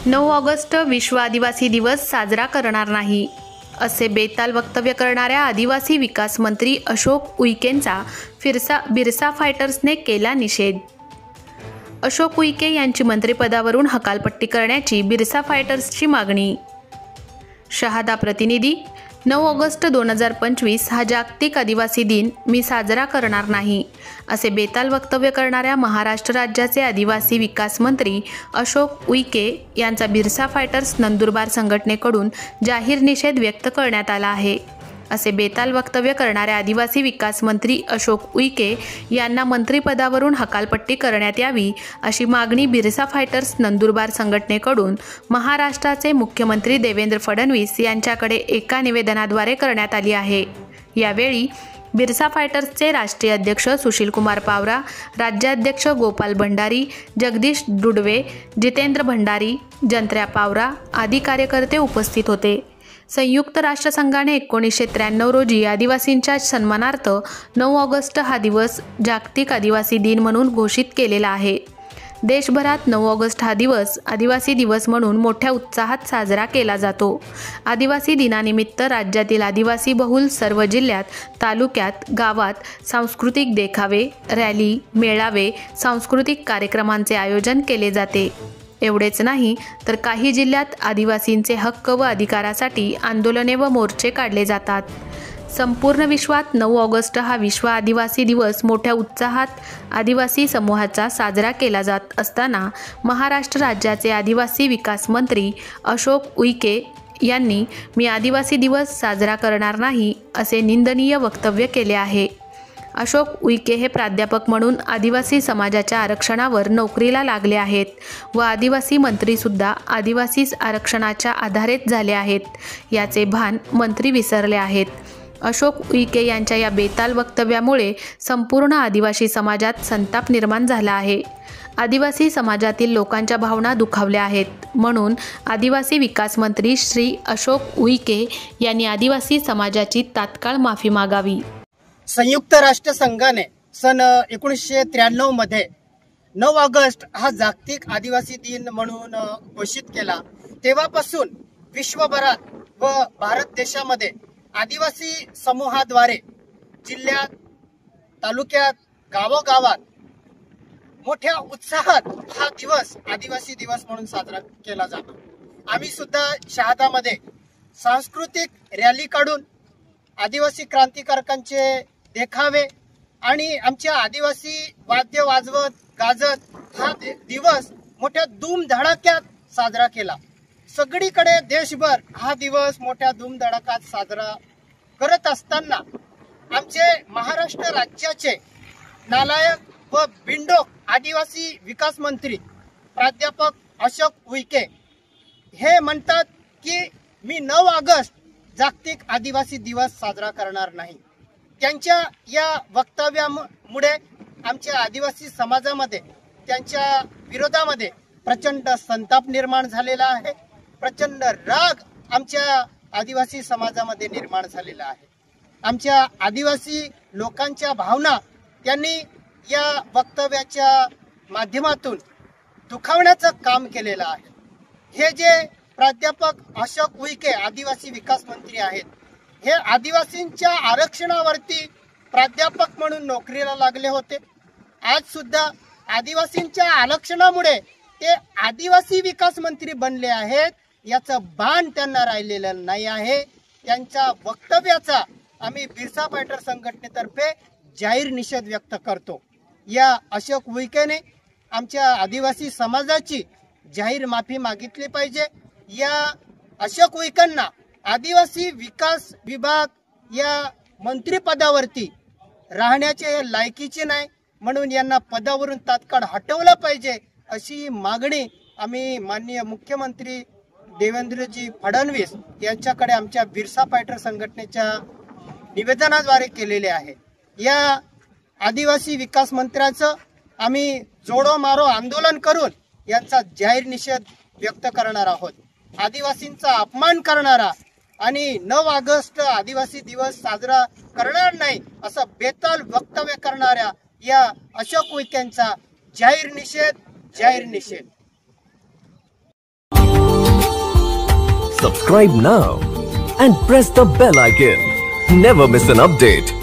9 August विश्व आदिवासी दिवस साजरा करणार नाही असे बेताल वक्तव्य करणाऱ्या आदिवासी विकास मंत्री अशोक उईकेंचा बिरसा फायटर्सने केला निषेध। अशोक उईके यांची मंत्रिपदावरून हकालपट्टी करण्याची बिरसा फायटर्सची मागणी। शहादा प्रतिनिधी 9 ऑगस्ट 2025 हा जागतिक आदिवासी दिन मी साजरा करणार नाही असे बेताल वक्तव्य करणाऱ्या महाराष्ट्र राज्याचे आदिवासी विकास मंत्री अशोक उईके यांचा बिरसा फायटर्स नंदुरबार संघटनेकडून जाहीर निषेध व्यक्त करण्यात आला आहे। असे बेताल वक्तव्य करणाऱ्या आदिवासी विकास मंत्री अशोक उईके यांना मंत्रिपदावरून हकालपट्टी करण्यात यावी अशी मागणी बिरसा फायटर्स नंदुरबार संघटनेकडून महाराष्ट्राचे मुख्यमंत्री देवेंद्र फडणवीस यांच्याकडे एका निवेदनाद्वारे करण्यात आली आहे। यावेळी बिरसा फायटर्सचे राष्ट्रीय अध्यक्ष सुशीलकुमार पावरा, राज्याध्यक्ष गोपाल भंडारी, जगदीश दुडवे, जितेंद्र भंडारी, जंत्र्या पावरा आदी कार्यकर्ते उपस्थित होते। संयुक्त राष्ट्रसंघाने 1993 रोजी आदिवासींच्या सन्मानार्थ 9 ऑगस्ट हा दिवस जागतिक आदिवासी दिन म्हणून घोषित केलेला आहे। देशभरात 9 ऑगस्ट हा दिवस आदिवासी दिवस म्हणून मोठ्या उत्साहात साजरा केला जातो। आदिवासी दिनानिमित्त राज्यातील आदिवासी बहुल सर्व जिल्ह्यात, तालुक्यात, गावात सांस्कृतिक देखावे, रॅली, मेळावे, सांस्कृतिक कार्यक्रमांचे आयोजन केले जाते। एवढेच नाही तर काही जिल्ह्यात आदिवासींचे हक्क व अधिकारासाठी आंदोलने व मोर्चे काढले जातात। संपूर्ण विश्वात 9 ऑगस्ट हा विश्व आदिवासी दिवस मोठ्या उत्साहात आदिवासी समूहाचा साजरा केला जात असताना महाराष्ट्र राज्याचे आदिवासी विकास मंत्री अशोक उईके यांनी मी आदिवासी दिवस साजरा करणार नाही असे निंदनीय वक्तव्य केले आहे। अशोक उईके हे प्राध्यापक म्हणून आदिवासी समाजाच्या आरक्षणावर नोकरीला लागले आहेत व आदिवासी मंत्रीसुद्धा आदिवासी आरक्षणाच्या आधारेच झाले आहेत याचे भान मंत्री विसरले आहेत। अशोक उईके यांच्या या बेताल वक्तव्यामुळे संपूर्ण आदिवासी समाजात संताप निर्माण झाला आहे। आदिवासी समाजातील लोकांच्या भावना दुखावल्या आहेत म्हणून आदिवासी विकास मंत्री श्री अशोक उईके यांनी आदिवासी समाजाची तात्काळ माफी मागावी। संयुक्त राष्ट्र संघाने सन 1993 मध्ये 9 ऑगस्ट हा जागतिक आदिवासी दिन म्हणून घोषित केला। तेव्हापासून विश्वभरात व भारत देशामध्ये आदिवासी समूहाद्वारे जिल्ह्यात, तालुक्यात, गावोगावात मोठ्या उत्साहात हा दिवस आदिवासी दिवस म्हणून साजरा केला जातो। आम्ही सुद्धा शहादामध्ये सांस्कृतिक रॅली काढून आदिवासी क्रांतिकारकांचे देखावे आणि आमच्या आदिवासी वाद्य वाजवत गाजत हा दिवस मोठ्या धूमधडाक्यात साजरा केला। सगळीकडे देशभर हा दिवस मोठ्या धूमधडाक्यात साजरा करत असताना आमचे महाराष्ट्र राज्याचे नालायक व बिंडोक आदिवासी विकास मंत्री प्राध्यापक अशोक उईके हे म्हणतात की मी 9 ऑगस्ट जागतिक आदिवासी दिवस साजरा करणार नाही। त्यांच्या या वक्तव्यामुळे आमच्या आदिवासी समाजामध्ये त्यांच्या विरोधामध्ये प्रचंड संताप निर्माण झालेला आहे, प्रचंड राग आमच्या आदिवासी समाजामध्ये निर्माण झालेला आहे। आमच्या आदिवासी लोकांच्या भावना त्यांनी या वक्तव्याच्या माध्यमातून दुखावण्याचं काम केलेलं आहे। हे जे प्राध्यापक अशोक उईके आदिवासी विकास मंत्री आहेत, हे आदिवासींच्या आरक्षणावरती प्राध्यापक म्हणून नोकरीला लागले होते। आज सुद्धा आदिवासींच्या आरक्षणामुळे ते आदिवासी विकास मंत्री बनले आहेत याचं भान त्यांना राहिलेलं नाही आहे। त्यांच्या वक्तव्याचा आम्ही बिरसा फायटर संघटनेतर्फे जाहीर निषेध व्यक्त करतो। या अशोक उईकेने आमच्या आदिवासी समाजाची जाहीर माफी मागितली पाहिजे। या अशोक उईकेंना आदिवासी विकास विभाग या मंत्रिपदावरती राहण्याचे लायकीचे नाही म्हणून यांना पदावरून तात्काळ हटवलं पाहिजे अशी मागणी आम्ही माननीय मुख्यमंत्री देवेंद्रजी फडणवीस यांच्याकडे आमच्या बिरसा फायटर संघटनेच्या निवेदनाद्वारे केलेले आहे। या आदिवासी विकास मंत्र्यांचं आम्ही जोडो मारो आंदोलन करून यांचा जाहीर निषेध व्यक्त करणार आहोत। आदिवासींचा अपमान करणारा आणि 9 ऑगस्ट आदिवासी दिवस साजरा करणार नाही असं बेताल वक्तव्य करणाऱ्या या अशोक उईकेंचा जाहीर निषेध। Subscribe now and press the bell icon. Never miss an update.